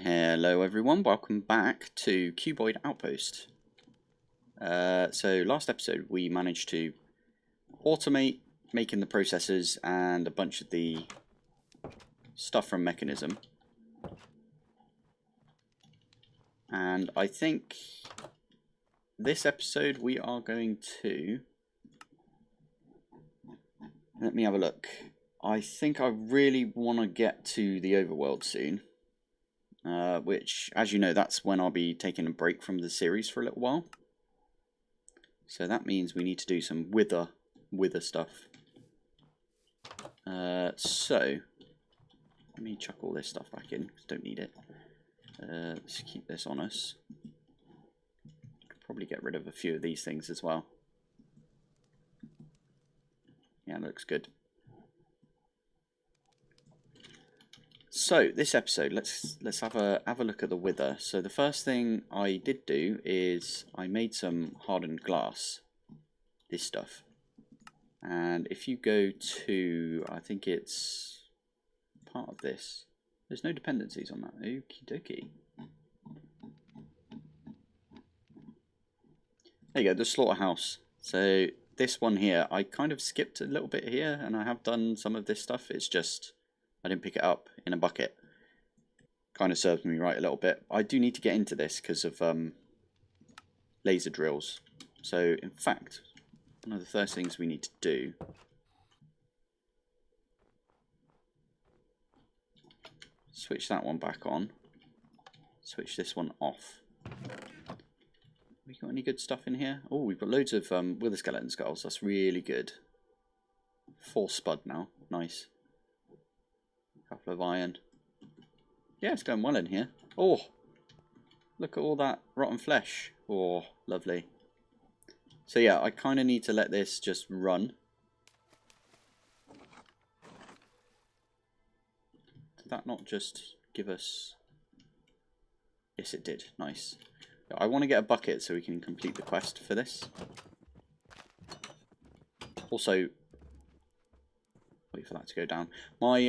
Hello everyone, welcome back to Cuboid Outpost. So last episode we managed to automate making the processors and a bunch of the stuff from Mechanism. And I think this episode we are going to... Let me have a look. I think I really want to get to the overworld soon. Which, as you know, that's when I'll be taking a break from the series for a little while. So that means we need to do some wither stuff. So, let me chuck all this stuff back in, because I don't need it. Let's keep this on us. Could probably get rid of a few of these things as well. Yeah, looks good. So this episode, let's have a look at the wither. So the first thing I did do is I made some hardened glass. This stuff. And if you go to, I think it's part of this. There's no dependencies on that. Okie dokie. There you go, the slaughterhouse. So this one here, I kind of skipped a little bit here, and I have done some of this stuff. It's just I didn't pick it up in a bucket. Kind of serves me right a little bit. I do need to get into this because of laser drills. So in fact, one of the first things we need to do switch that one back on. Switch this one off. We got any good stuff in here? Oh, we've got loads of wither skeleton skulls. That's really good. 4 spud now. Nice. Couple of iron. Yeah, it's going well in here. Oh, look at all that rotten flesh. Oh, lovely. So yeah, I kind of need to let this just run. Did that not just give us... Yes, it did. Nice. I want to get a bucket so we can complete the quest for this. Also... Wait for that to go down. My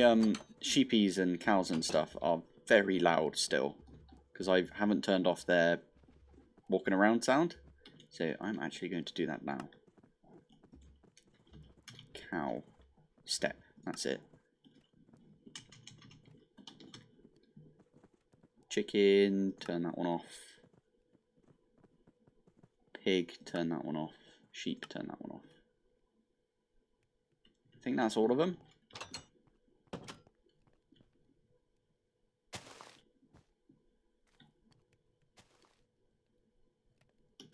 sheepies and cows and stuff are very loud still, because I haven't turned off their walking around sound. So I'm actually going to do that now. Cow. Step. That's it. Chicken. Turn that one off. Pig. Turn that one off. Sheep. Turn that one off. I think that's all of them.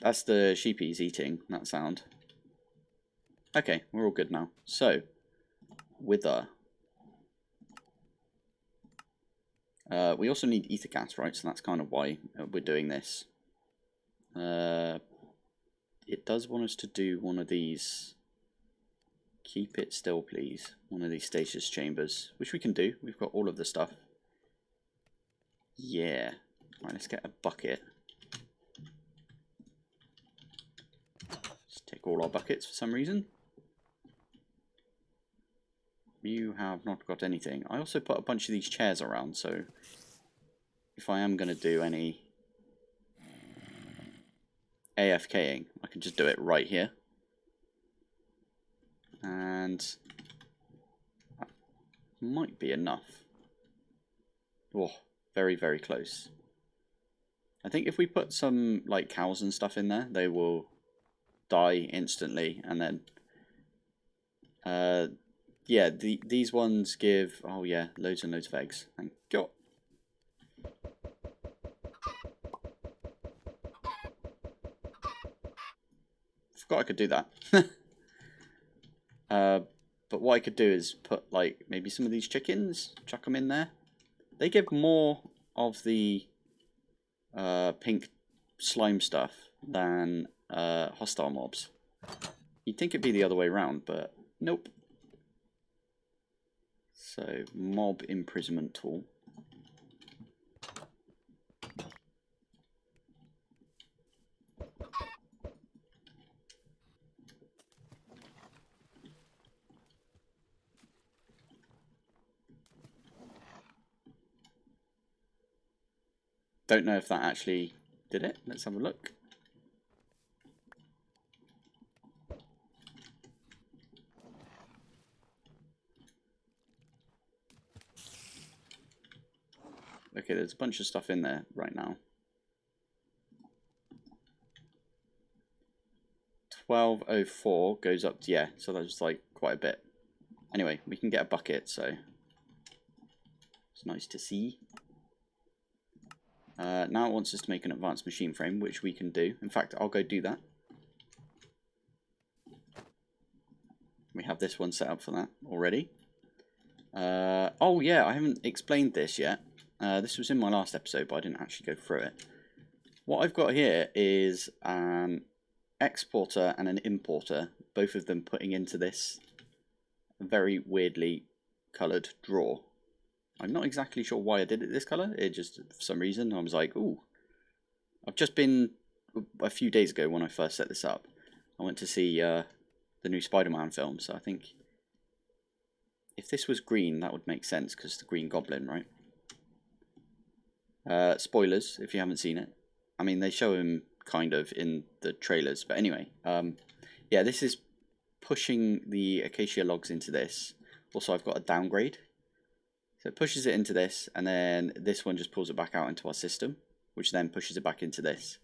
That's the sheepies eating that sound. Okay, we're all good now. So, wither. We also need ether gas, right? So that's kind of why we're doing this. It does want us to do one of these. Keep it still, please. One of these stasis chambers, which we can do. We've got all of the stuff. Yeah. Right, let's get a bucket. Let's take all our buckets for some reason. You have not got anything. I also put a bunch of these chairs around, so if I am going to do any AFKing, I can just do it right here. And that might be enough. Oh, very, very close. I think if we put some like cows and stuff in there, they will die instantly, and then yeah, these ones give, oh yeah, loads and loads of eggs. Thank God. Forgot I could do that. But what I could do is put like maybe some of these chickens, chuck them in there. They give more of the pink slime stuff than hostile mobs. You'd think it'd be the other way around, but nope. So, mob imprisonment tool. Don't know if that actually did it. Let's have a look. Okay, there's a bunch of stuff in there right now. 1204 goes up to, yeah, so that's like quite a bit. Anyway, we can get a bucket, so it's nice to see. Now it wants us to make an advanced machine frame, which we can do. In fact, I'll go do that. We have this one set up for that already. Oh yeah, I haven't explained this yet. This was in my last episode, but I didn't actually go through it. What I've got here is an exporter and an importer, both of them putting into this very weirdly coloured drawer. I'm not exactly sure why I did it this colour. It just, for some reason, I was like, ooh. I've just been, a few days ago when I first set this up, I went to see the new Spider-Man film, so I think if this was green, that would make sense, because the Green Goblin, right? Spoilers, if you haven't seen it. I mean, they show him kind of in the trailers, but anyway. Yeah, this is pushing the acacia logs into this. Also, I've got a downgrade. So it pushes it into this, and then this one just pulls it back out into our system, which then pushes it back into this.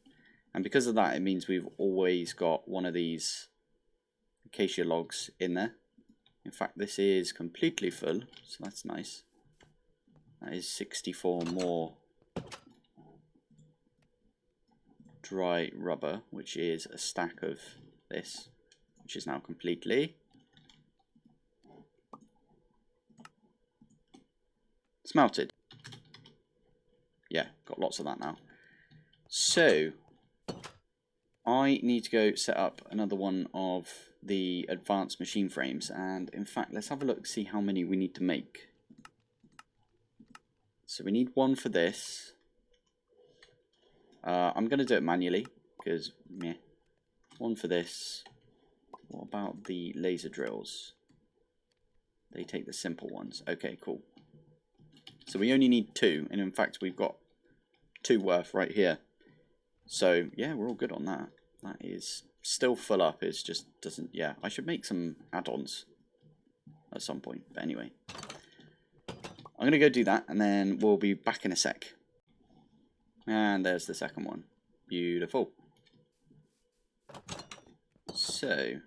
And because of that, it means we've always got one of these acacia logs in there. In fact, this is completely full, so that's nice. That is 64 more dry rubber, which is a stack of this, which is now completely smelted. Yeah, got lots of that now. So I need to go set up another one of the advanced machine frames, and in fact, let's have a look, see how many we need to make. So we need one for this. I'm going to do it manually, because, meh. One for this. What about the laser drills? They take the simple ones. Okay, cool. So we only need 2, and in fact we've got 2 worth right here. So yeah, we're all good on that. That is still full up, it just doesn't, yeah, I should make some add-ons at some point, but anyway. I'm going to go do that, and then we'll be back in a sec. And there's the second one. Beautiful. So,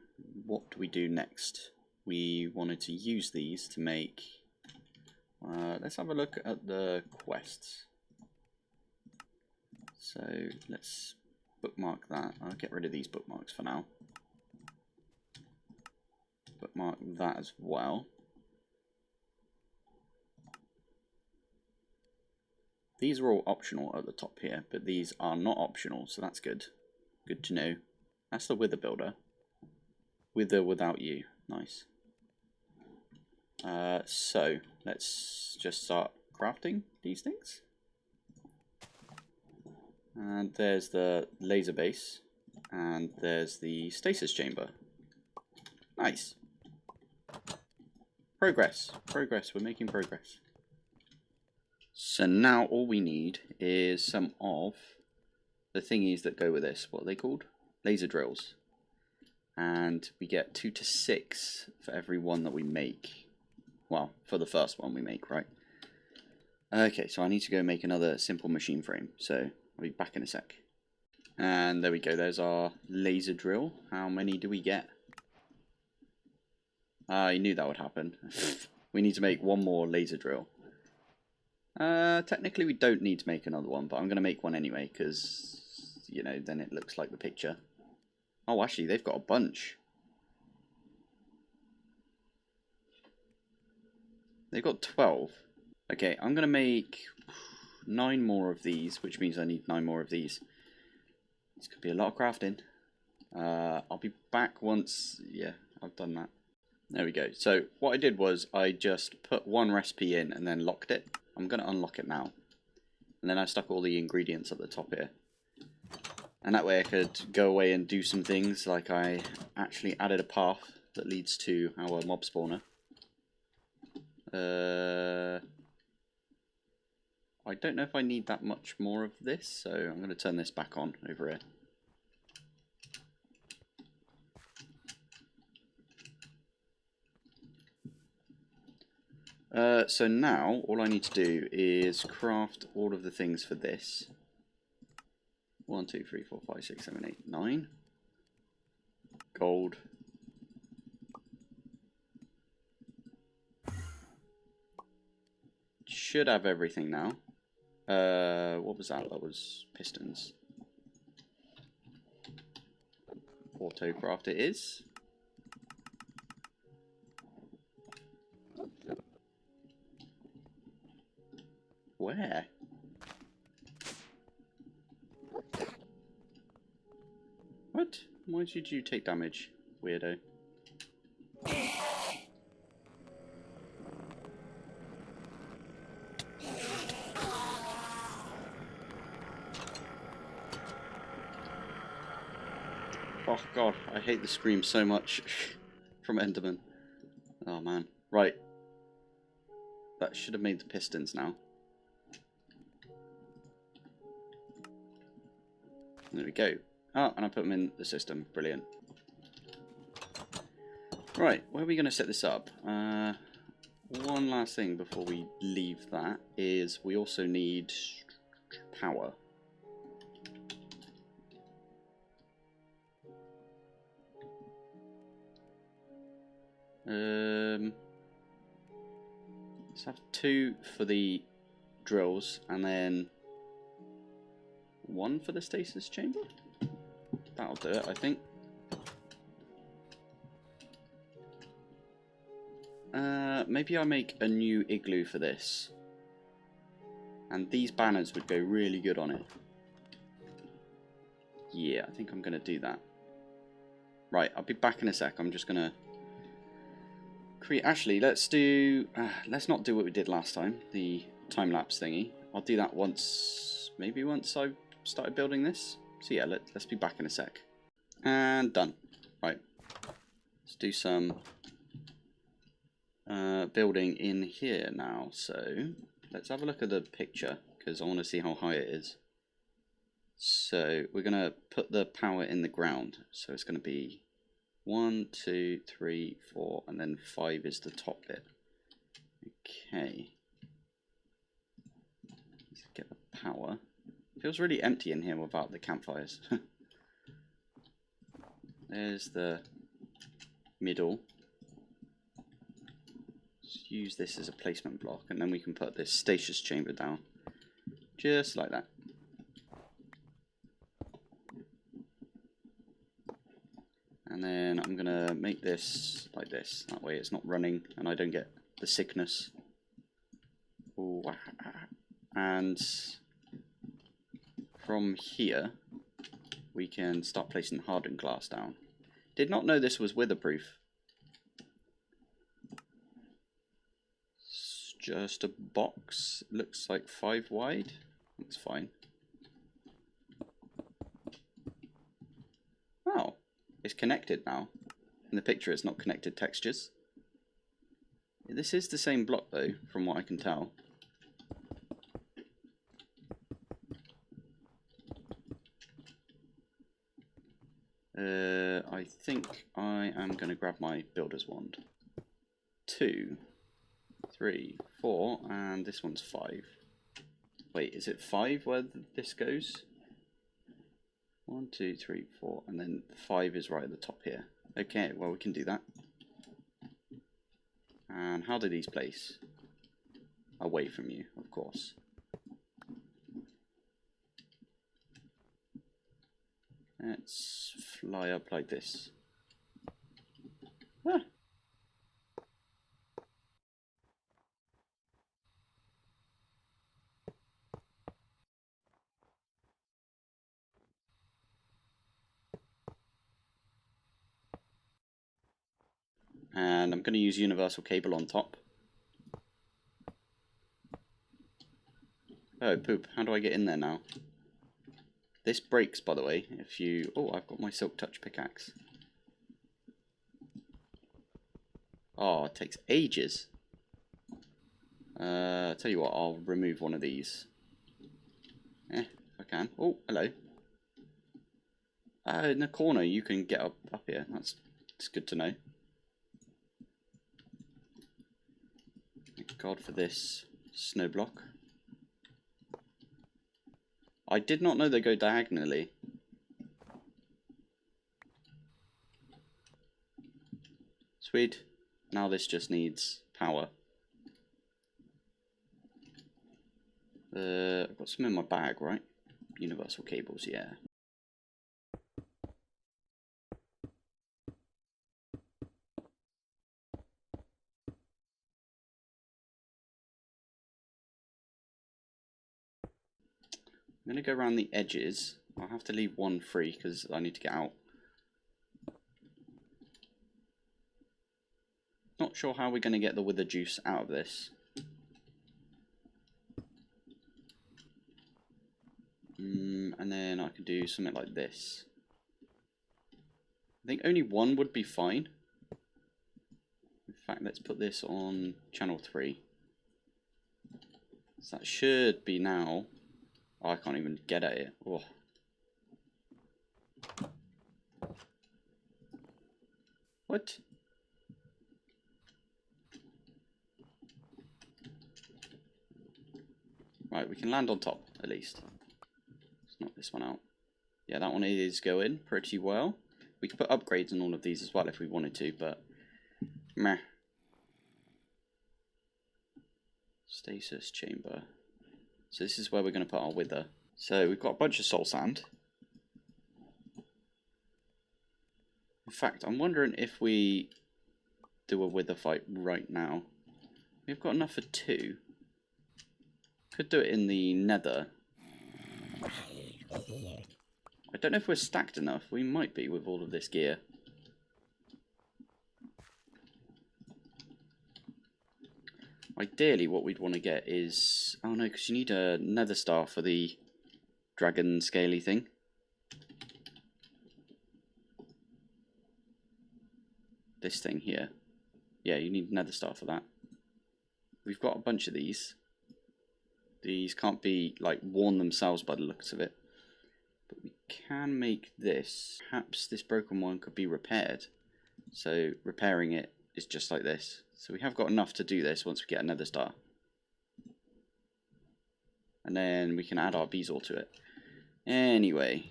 what do we do next? We wanted to use these to make... let's have a look at the quests. So, let's bookmark that. I'll get rid of these bookmarks for now. Bookmark that as well. These are all optional at the top here, but these are not optional, so that's good. Good to know. That's the Wither Builder. Wither without you. Nice. So, let's just start crafting these things. And there's the laser base. And there's the stasis chamber. Nice. Progress. Progress. We're making progress. So now all we need is some of the thingies that go with this. What are they called? Laser drills. And we get 2 to 6 for every one that we make. Well, for the first one we make, right? Okay, so I need to go make another simple machine frame. So I'll be back in a sec. And there we go. There's our laser drill. How many do we get? I knew that would happen. We need to make one more laser drill. Technically we don't need to make another one, but I'm going to make one anyway, because, you know, then it looks like the picture. Oh, actually, they've got a bunch. They've got 12. Okay, I'm going to make 9 more of these, which means I need 9 more of these. This could be a lot of crafting. I'll be back once, yeah, I've done that. There we go. So what I did was I just put one recipe in and then locked it. I'm going to unlock it now. And then I stuck all the ingredients at the top here. And that way I could go away and do some things, like I actually added a path that leads to our mob spawner. I don't know if I need that much more of this, so I'm going to turn this back on over here. So now, all I need to do is craft all of the things for this. 1, 2, 3, 4, 5, 6, 7, 8, 9. Gold. Should have everything now. What was that? That was pistons. Autocraft it is. Where? What? Why did you take damage, weirdo? Oh god, I hate the scream so much from Enderman. Oh man. Right. That should have made the pistons now. There we go. Oh, and I put them in the system. Brilliant. Right, where are we going to set this up? One last thing before we leave that is we also need power. Let's have 2 for the drills and then 1 for the stasis chamber. That'll do it, I think. Maybe I make a new igloo for this. And these banners would go really good on it. Yeah, I think I'm going to do that. Right, I'll be back in a sec. I'm just going to create... Actually, let's not do what we did last time. The time-lapse thingy. I'll do that once... Maybe once I've started building this. So yeah, let's be back in a sec. And done. Right. Let's do some... building in here now. So let's have a look at the picture because I want to see how high it is. So we're going to put the power in the ground. So it's going to be 1, 2, 3, 4, and then 5 is the top bit. Okay. Let's get the power. Feels really empty in here without the campfires. There's the middle. Use this as a placement block and then we can put this stasis chamber down just like that. And then I'm gonna make this like this, that way it's not running and I don't get the sickness. Ooh, and from here we can start placing hardened glass down. Did not know this was weatherproof. Just a box, looks like 5 wide. That's fine. Oh, it's connected now. In the picture it's not connected textures. This is the same block though, from what I can tell. I think I am going to grab my builder's wand. 2, 3, 4, and this one's 5. Wait, is it 5 where this goes? 1, 2, 3, 4, and then 5 is right at the top here. Okay, well we can do that. And how do these place? Away from you, of course. Let's fly up like this. Ah. And I'm going to use universal cable on top. Oh, poop. How do I get in there now? This breaks, by the way, if you... Oh, I've got my Silk Touch pickaxe. Oh, it takes ages. Tell you what, I'll remove one of these. can. Oh, hello. In the corner you can get up here. That's good to know. Thank God for this snow block. I did not know they go diagonally. Sweet. Now this just needs power. I've got some in my bag, right? Universal cables, yeah. I'm going to go around the edges. I'll have to leave one free because I need to get out. Not sure how we're going to get the wither juice out of this. And then I can do something like this. I think only one would be fine. In fact, let's put this on channel 3. So that should be now. Oh, I can't even get at it. Oh. What? Right, we can land on top, at least. Let's knock this one out. Yeah, that one is going pretty well. We could put upgrades on all of these as well if we wanted to, but... meh. Stasis chamber. So this is where we're going to put our wither. So we've got a bunch of soul sand. In fact, I'm wondering if we do a wither fight right now. We've got enough for 2. Could do it in the nether. I don't know if we're stacked enough. We might be with all of this gear. Ideally, what we'd want to get is... oh no, because you need a nether star for the dragon scaly thing. This thing here. Yeah, you need nether star for that. We've got a bunch of these. These can't be, like, worn themselves by the looks of it. But we can make this. Perhaps this broken one could be repaired. So repairing it is just like this. So we have got enough to do this once we get another star. And then we can add our bezoar to it. Anyway.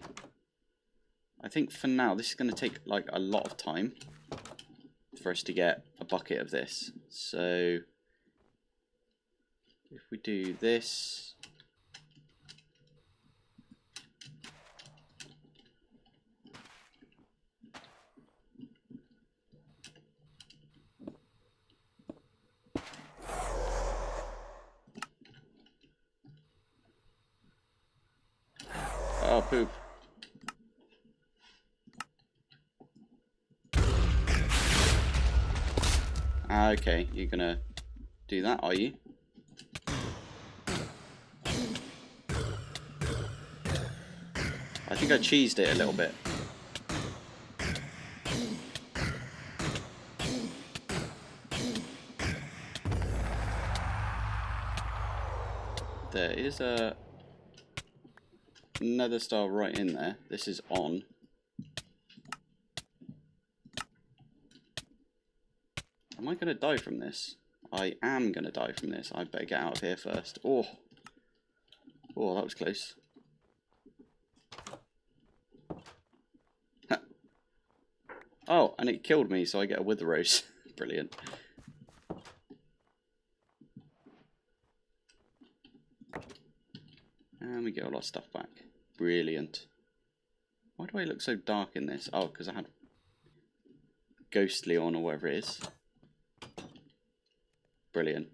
I think for now this is going to take like a lot of time for us to get a bucket of this. So if we do this... oh, poop. Okay, you're gonna do that, are you? I think I cheesed it a little bit. There is a nether star right in there. This is on. Am I going to die from this? I am going to die from this. I better get out of here first. Oh, oh, that was close. Oh, and it killed me, so I get a wither rose. Brilliant. And we get all our stuff back. Brilliant. Why do I look so dark in this? Oh, because I had ghostly on or whatever it is. Brilliant.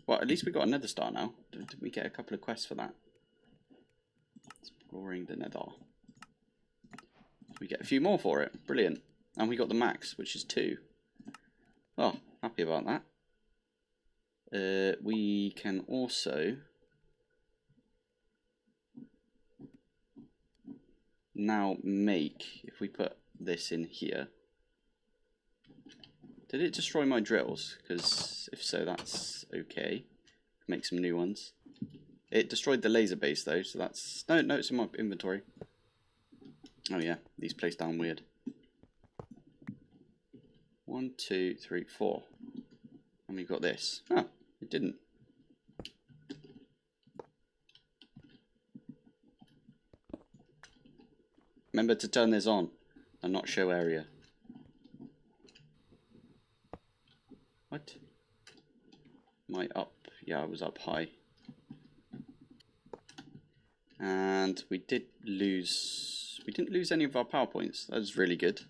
Well, at least we got another star now. Did we get a couple of quests for that? Exploring the nether. We get a few more for it. Brilliant. And we got the max, which is 2. Oh, happy about that. We can also now make, if we put this in here. Did it destroy my drills? Because if so, that's okay. make some new ones. It destroyed the laser base though, so that's... No, it's in my inventory. Oh yeah, these placed down weird. 1, 2, 3, 4. And we got this. Oh, it didn't. Remember to turn this on and not show area. What? Am I up? Yeah, I was up high. And we didn't lose any of our power points. That was really good.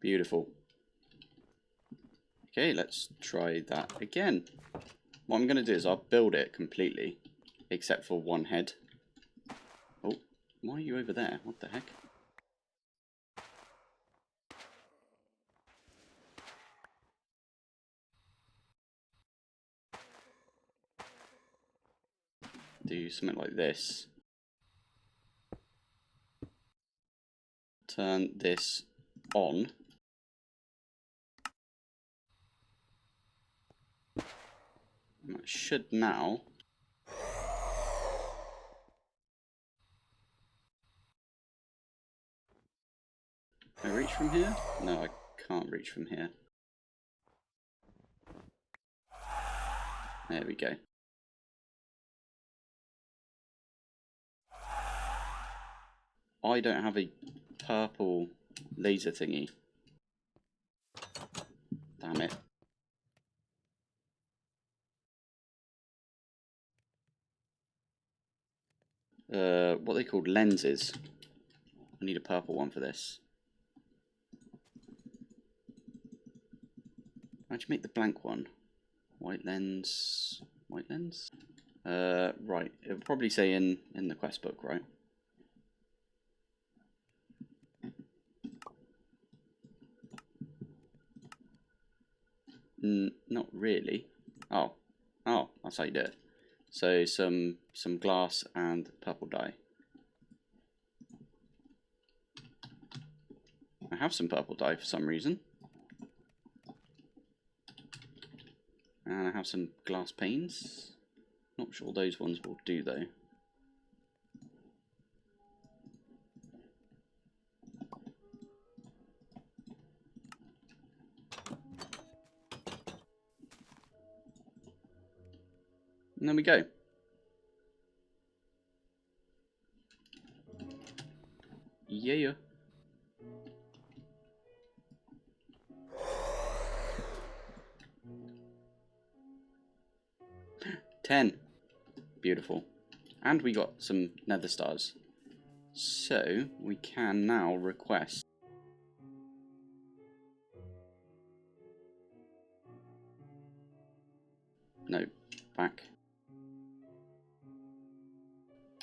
Beautiful. Okay, let's try that again. What I'm going to do is I'll build it completely, except for one head. Oh, why are you over there? What the heck? Do something like this. Turn this on. And that should now... Can I reach from here? No, I can't reach from here. There we go. I don't have a purple laser thingy. Damn it. What are they called? Lenses. I need a purple one for this. How'd you make the blank one? White lens. White lens? Right. It'll probably say in the quest book, right? Not really. Oh, that's how you do it. So some glass and purple dye. I have some purple dye for some reason. And I have some glass panes. Not sure those ones will do though. And there we go. Yeah. 10. Beautiful. And we got some nether stars. So we can now request. No, back.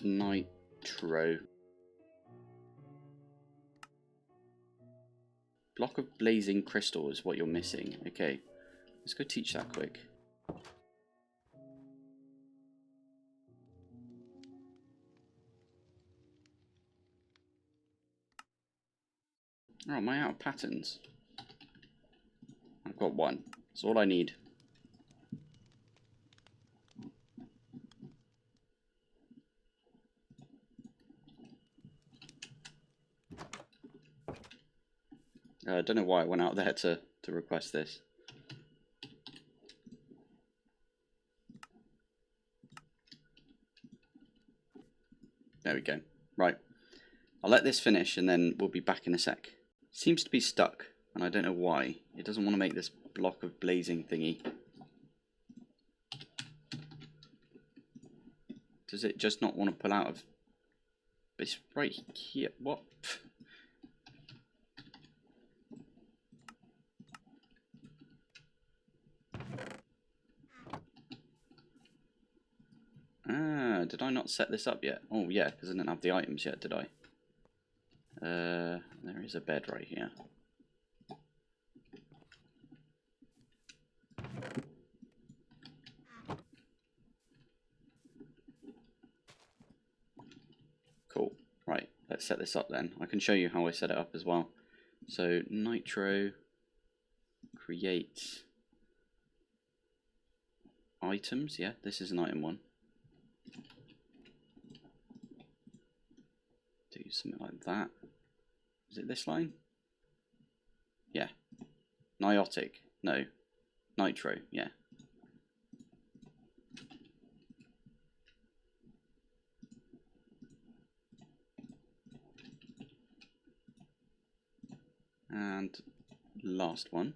Nitro. Block of blazing crystal is what you're missing. Okay, let's go teach that quick. Oh, am I out of patterns? I've got one. That's all I need. I don't know why I went out there to request this. There we go. Right. I'll let this finish and then we'll be back in a sec. Seems to be stuck and I don't know why. It doesn't want to make this block of blazing thingy. Does it just not want to pull out of... It's right here. What? Ah, did I not set this up yet? Oh yeah, because I didn't have the items yet, did I? There is a bed right here. Cool. Right, let's set this up then. I can show you how I set it up as well. So nitro, create items. Yeah, this is an item one. Do something like that. Is it this line? Yeah. Niotic. No. Nitro. Yeah. And last one.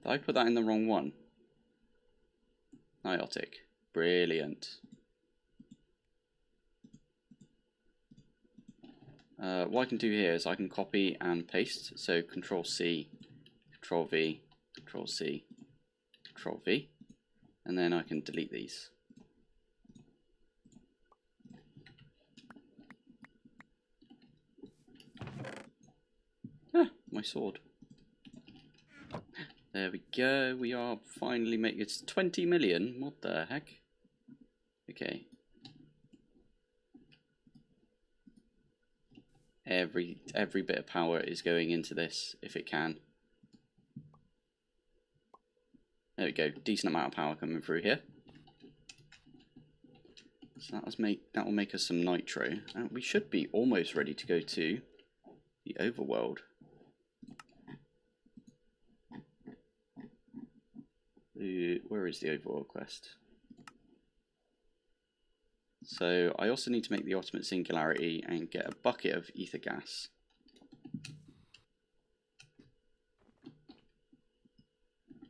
Did I put that in the wrong one? Niotic. Brilliant. What I can do here is I can copy and paste. So Control C, Control V, Control C, Control V, and then I can delete these. Ah, my sword. There we go. We are finally making it's 20 million. What the heck? Okay. Every bit of power is going into this if it can. There we go. Decent amount of power coming through here. So that will make us some nitro. And we should be almost ready to go to the overworld. Where is the overworld quest? So I also need to make the ultimate singularity and get a bucket of ether gas.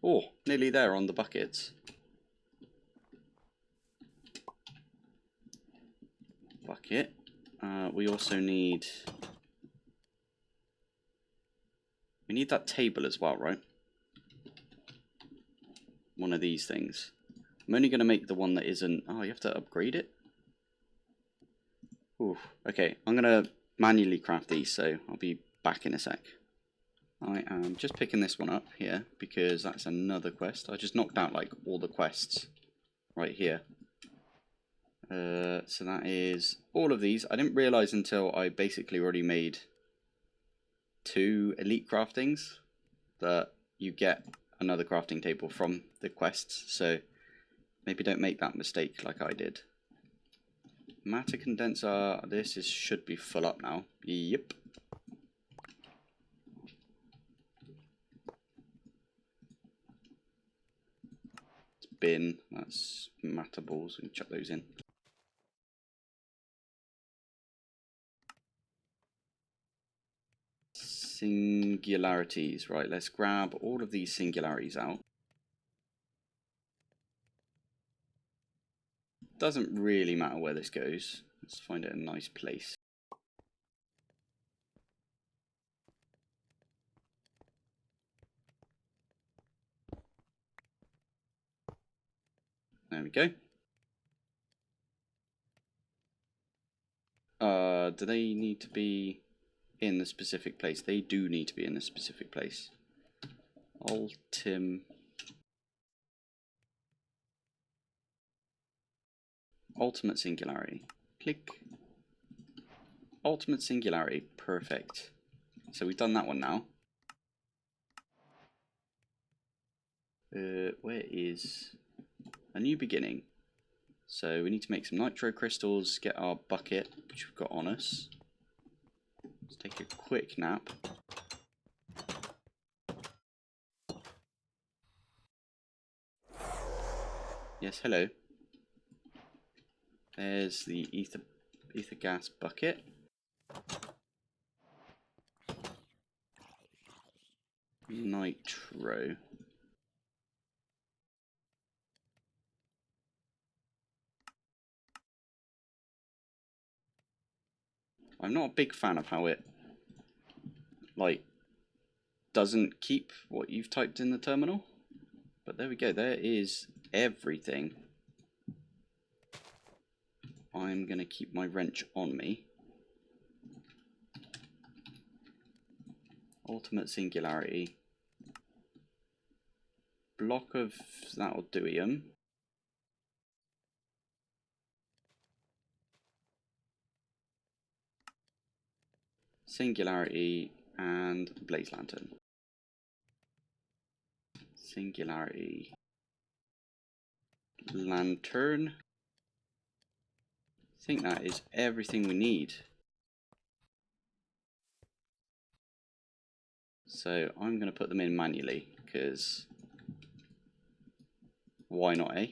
Oh, nearly there on the buckets. Bucket. We also need... We need that table as well, right? One of these things. I'm only going to make the one that isn't... Oh, you have to upgrade it? Ooh, okay, I'm going to manually craft these, so I'll be back in a sec. I am just picking this one up here, because that's another quest. I just knocked out, like, all the quests right here. So that is all of these. I didn't realise until I basically already made 2 elite craftings that you get another crafting table from the quests, so maybe don't make that mistake like I did. Matter condenser, this should be full up now. Yep. It's bin, that's matter balls, we can chuck those in. Singularities, right, let's grab all of these singularities out. Doesn't really matter where this goes. Let's find it a nice place. There we go. Do they need to be in the specific place? They do need to be in the specific place. Ultimate singularity. Click. Ultimate singularity. Perfect. So we've done that one now. Where is a new beginning? So we need to make some nitro crystals, get our bucket, which we've got on us. Let's take a quick nap. Yes, hello. There's the ether gas bucket. Nitro. I'm not a big fan of how it, like, doesn't keep what you've typed in the terminal. But there we go, there is everything. I'm going to keep my wrench on me. ultimate singularity. Block of that'll do. Singularity and blaze lantern. Singularity. Lantern. I think that is everything we need. So I'm going to put them in manually because why not, eh?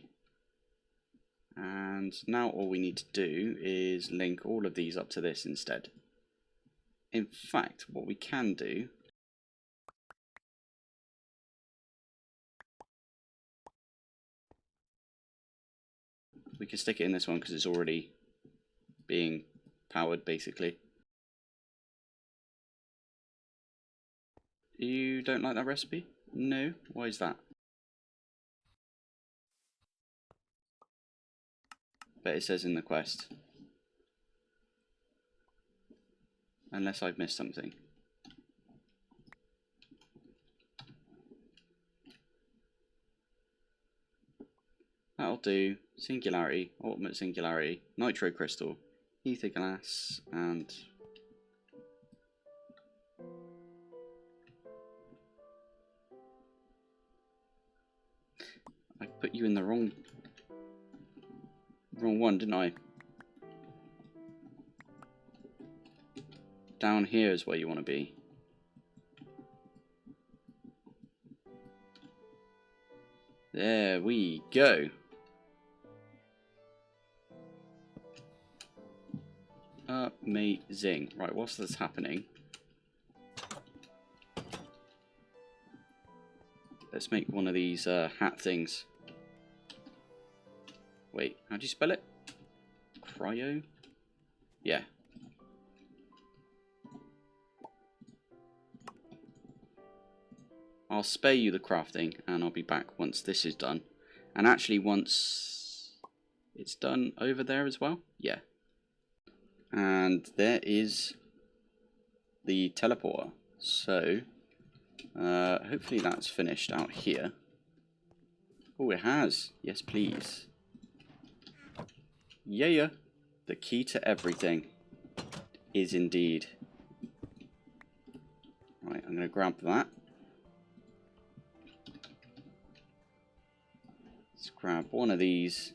And now all we need to do is link all of these up to this instead. In fact, what we can do we can stick it in this one because it's already being powered basically. You don't like that recipe? No? Why is that? But it says in the quest. Unless I've missed something. That'll do. Singularity, ultimate singularity, nitro crystal, ether glass, and I put you in the wrong one, didn't I? Down here is where you want to be. There we go. Amazing. Right, whilst that's happening, let's make one of these hat things. Wait, how do you spell it? Cryo? Yeah. I'll spare you the crafting and I'll be back once this is done. And actually once it's done over there as well. Yeah. And there is the teleporter. So hopefully that's finished out here. Oh, it has. Yes, please. Yeah. The key to everything is indeed. Right, I'm going to grab that. Let's grab one of these.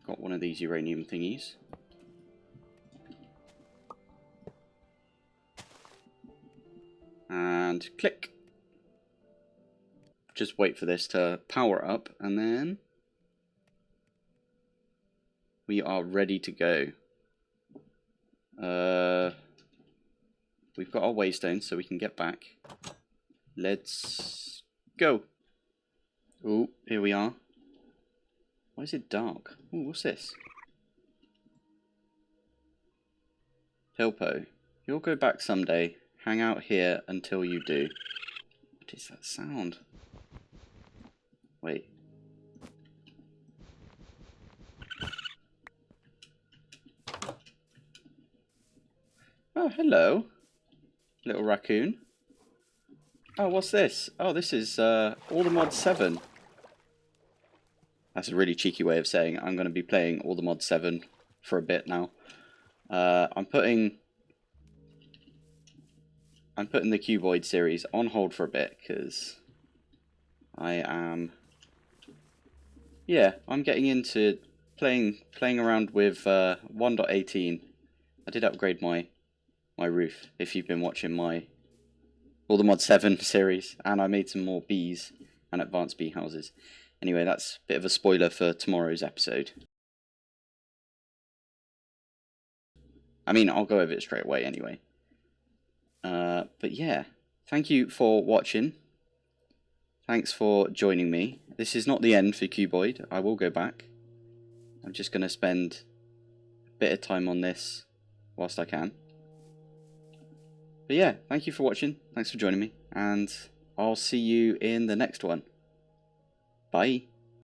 Got one of these uranium thingies. And click. Just wait for this to power up and then we are ready to go. We've got our waystone so we can get back. Let's go. Oh, here we are. Why is it dark? Oh, what's this? Pilpoh, you'll go back someday. Hang out here until you do. What is that sound? Wait. Oh, hello. Little raccoon. Oh, what's this? Oh, this is All the Mod 7. That's a really cheeky way of saying I'm going to be playing All the Mod 7 for a bit now. I'm putting the Cuboid series on hold for a bit because I'm getting into playing around with 1.18. I did upgrade my roof if you've been watching my All the Mod 7 series, and I made some more bees and advanced bee houses. Anyway, that's a bit of a spoiler for tomorrow's episode. I mean, I'll go over it straight away anyway. But yeah, thank you for watching. Thanks for joining me. This is not the end for Cuboid. I will go back. I'm just going to spend a bit of time on this whilst I can. But yeah, thank you for watching. Thanks for joining me. And I'll see you in the next one. Bye.